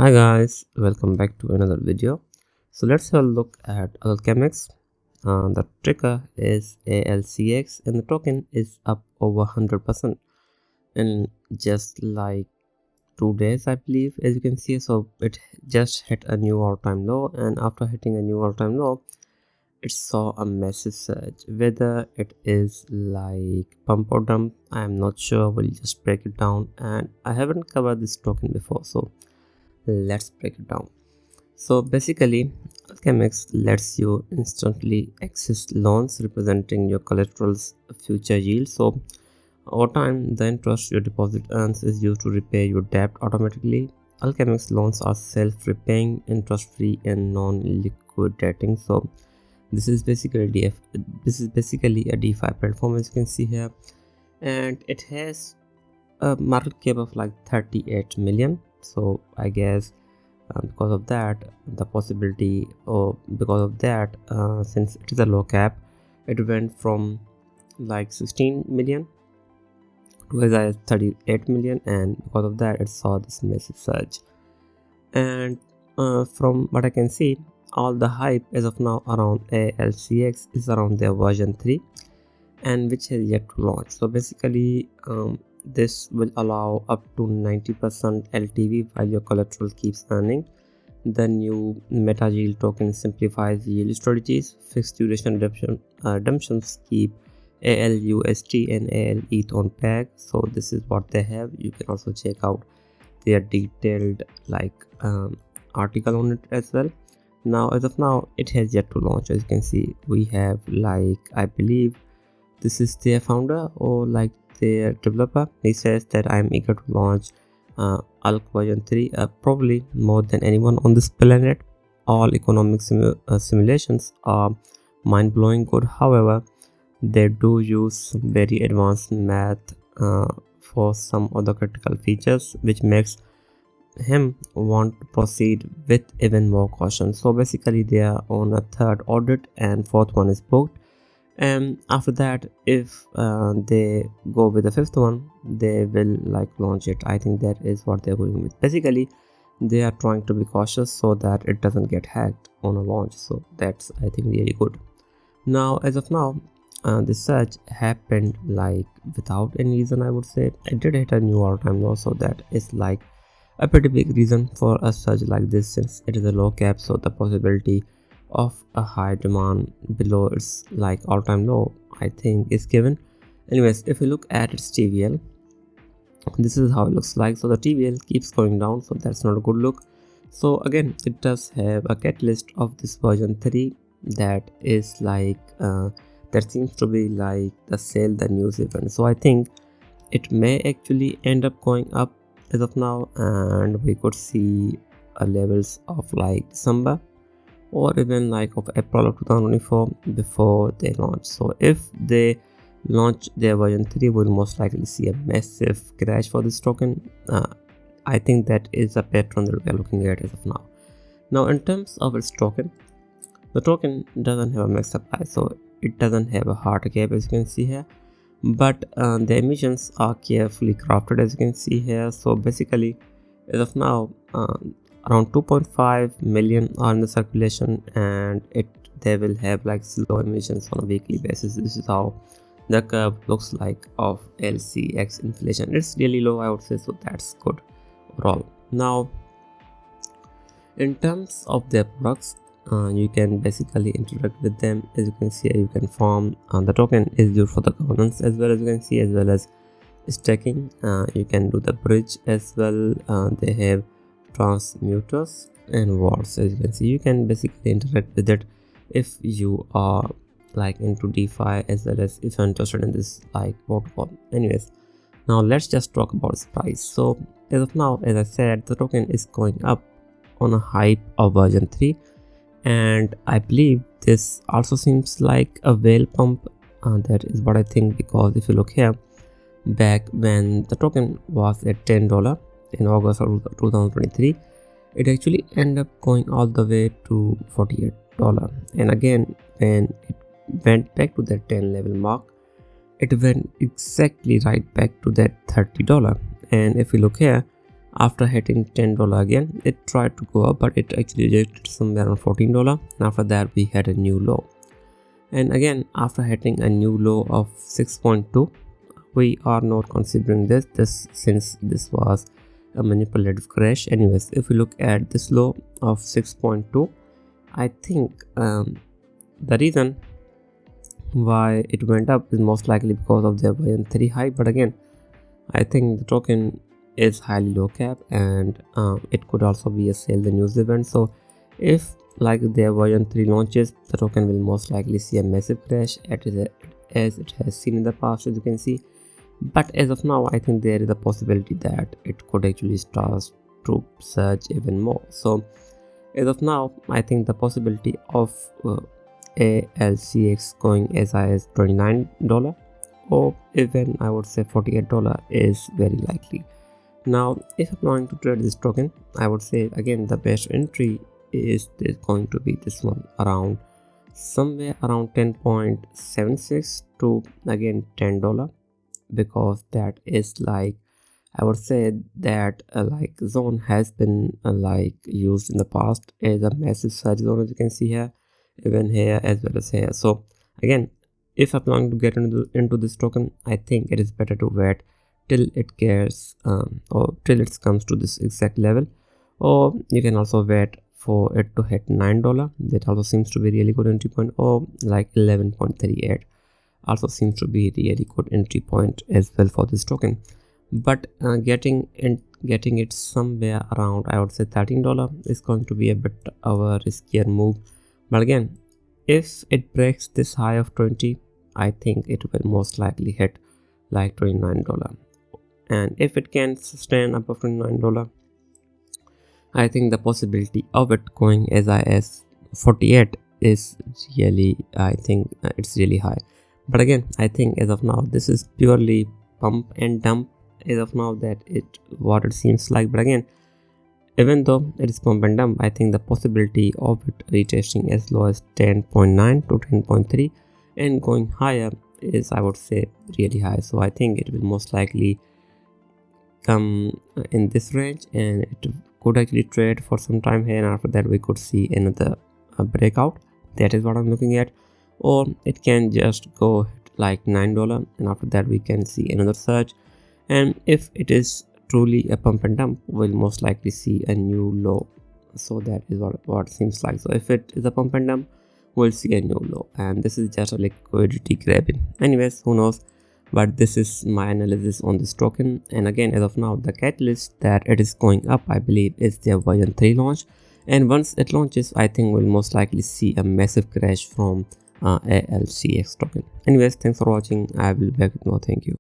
Hi guys, welcome back to another video. So let's have a look at Alchemix. The ticker is ALCX and the token is up over 100% in just like 2 days, I believe, as you can see. So it just hit a new all-time low, and after hitting a new all-time low, it saw a massive surge. Whether it is like pump or dump, I am not sure. We'll just break it down, and I haven't covered this token before, so let's break it down. So basically, Alchemix lets you instantly access loans representing your collateral's future yield. So over time, the interest your deposit earns is used to repay your debt automatically. Alchemix loans are self-repaying, interest-free, and non-liquidating. So this is basically a DeFi platform, as you can see here, and it has a market cap of like 38 million. So I guess because of that, since it is a low cap, it went from like 16 million to as high as 38 million, and because of that it saw this massive surge. And from what I can see, all the hype as of now around ALCX is around their version 3, and which has yet to launch. So basically this will allow up to 90% LTV while your collateral keeps earning. The new meta yield token simplifies yield strategies. Fixed duration redemptions keep ALUST and ALETH on peg. So this is what they have. You can also check out their detailed article on it as well. Now, as of now, it has yet to launch. As you can see, we have I believe this is their founder or their developer. He says that I am eager to launch ALC version 3, probably more than anyone on this planet. All economic simulations are mind-blowing good. However, they do use very advanced math for some of the critical features, which makes him want to proceed with even more caution. So basically they are on a third audit and fourth one is booked, and after that, if they go with the fifth one, they will launch it. I think that is what they're going with. Basically they are trying to be cautious so that it doesn't get hacked on a launch. So that's, I think, really good. Now, as of now, this surge happened without any reason. I would say it did hit a new all-time low, so that is a pretty big reason for a surge like this, since it is a low cap. So the possibility of a high demand below its all-time low, I think, is given. Anyways, if you look at its TVL, this is how it looks like. So the TVL keeps going down, so that's not a good look. So again, it does have a catalyst of this version 3 that is that seems to be the sell the news event. So I think it may actually end up going up as of now, and we could see levels of December or even of April of 2024 before they launch. So if they launch their version 3, we'll most likely see a massive crash for this token. I think that is a pattern that we are looking at as of now. Now, in terms of its token, the token doesn't have a max supply, so it doesn't have a hard cap, as you can see here, but the emissions are carefully crafted, as you can see here. So basically, as of now, around 2.5 million are in the circulation, and they will have slow emissions on a weekly basis. This is how the curve looks like of LCX inflation. It's really low, I would say, so that's good overall. Now, in terms of their products, you can basically interact with them. As you can see, you can farm. The token is used for the governance as well, as you can see, as well as staking. You can do the bridge as well. They have transmuters and wards, as you can see. You can basically interact with it if you are into DeFi, as well as if you're interested in this protocol. Anyways, now let's just talk about its price. So as of now, as I said, the token is going up on a hype of version 3, and I believe this also seems like a whale pump. That is what I think, because if you look here, back when the token was at $10 in August of 2023, it actually ended up going all the way to $48, and again when it went back to that 10 level mark, it went exactly right back to that $30. And if you look here, After hitting $10 again, it tried to go up, but it actually rejected somewhere around $14, and after that we had a new low. And again, after hitting a new low of 6.2, we are not considering this since this was a manipulative crash. Anyways, if we look at this low of 6.2, I think the reason why it went up is most likely because of their version 3 high. But again, I think the token is highly low cap, and it could also be a sell the news event. So if like their version 3 launches, the token will most likely see a massive crash as it has seen in the past, as you can see. But as of now, I think there is a possibility that it could actually start to surge even more. So as of now, I think the possibility of ALCX going as high as $29 or even I would say $48 is very likely. Now if I'm going to trade this token, I would say again the best entry is going to be this one, around somewhere around 10.76 to again $10, because that is like, I would say that like zone has been like used in the past as a massive surge zone, as you can see here, even here as well as here. So again, if I'm going to get into this token, I think it is better to wait till it gets or till it comes to this exact level, or you can also wait for it to hit $9. That also seems to be really good entry point, or like 11.38 also seems to be really good entry point as well for this token. But getting it somewhere around, I would say $13 is going to be a bit of a riskier move. But again, if it breaks this high of 20, I think it will most likely hit like $29. And if it can sustain above $29, I think the possibility of it going as high as 48 is really, I think it's really high. But again, I think as of now, this is purely pump and dump as of now, that what it seems like. But again, even though it is pump and dump, I think the possibility of it retesting as low as 10.9 to 10.3 and going higher is, I would say, really high. So I think it will most likely come in this range, and it could actually trade for some time here, and after that we could see another breakout. That is what I'm looking at. Or it can just go like $9, and after that we can see another surge. And if it is truly a pump and dump, we'll most likely see a new low. So that is what it seems like. So if it is a pump and dump, we'll see a new low, and this is just a liquidity grabbing. Anyways, who knows, but this is my analysis on this token. And again, as of now, the catalyst that it is going up, I believe, is their version 3 launch, and once it launches, I think we'll most likely see a massive crash from ALCX token. Anyways, thanks for watching. I will be back with more. Thank you.